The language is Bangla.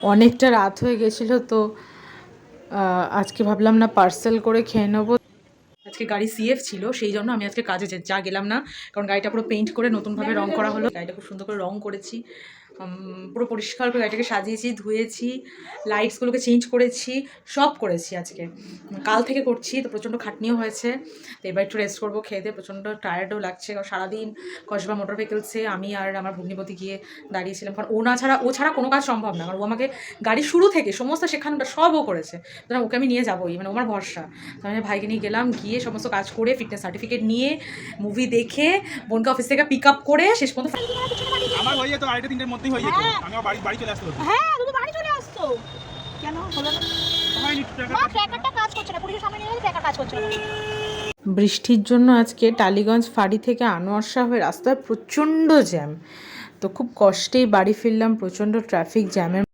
অনেকটা রাত হয়ে গেছিলো তো আজকে ভাবলাম না পার্সেল করে খেয়ে নেবো। আজকে গাড়ি সিএফ ছিল, সেই জন্য আমি আজকে কাজে যা গেলাম না, কারণ গাড়িটা পুরো পেইন্ট করে নতুনভাবে রং করা হলো। গাড়িটা খুব সুন্দর করে রং করেছি, পুরো পরিষ্কার করে গাড়িটাকে সাজিয়েছি, ধুয়েছি, লাইটসগুলোকে চেঞ্জ করেছি, সব করেছি আজকে। কাল থেকে করছি, তো প্রচণ্ড খাটনিও হয়েছে। তো এবার একটু রেস্ট করবো, খেয়ে দিয়ে প্রচণ্ড টায়ার্ডও লাগছে, কারণ সারাদিন কসবা মোটর ভেহিকলসে আমি আর আমার ভগ্নিপতি গিয়ে দাঁড়িয়েছিলাম। কারণ ও ছাড়া কোনো কাজ সম্ভব না, কারণ ও আমাকে গাড়ি শুরু থেকে সমস্ত সেখানটা সব ও করেছে, সুতরাং ওকে আমি নিয়ে যাবোই, মানে আমার ভরসা। তো আমি ভাইকে নিয়ে গেলাম, গিয়ে সমস্ত কাজ করে ফিটনেস সার্টিফিকেট নিয়ে মুভি দেখে বোনকে অফিস থেকে পিক আপ করে শেষ পর্যন্ত আমার হয়ে যেত 2:30-3টার মধ্যেই হয়ে যেত। আমি বাড়ি চলে আসতে হতো। হ্যাঁ তুমি বাড়ি চলে আসতো কেন হলো না? মা ট্র্যাকারটা কাজ করছে না, পুলিশের সামনে নিয়ে গেলে ট্র্যাকার কাজ করছে না। বৃষ্টির জন্য আজকে টালিগঞ্জ ফাঁড়ি থেকে আনোয়ার শাহ হয়ে রাস্তায় প্রচণ্ড জ্যাম, তো খুব কষ্টেই বাড়ি ফিরলাম প্রচণ্ড ট্রাফিক জ্যামের।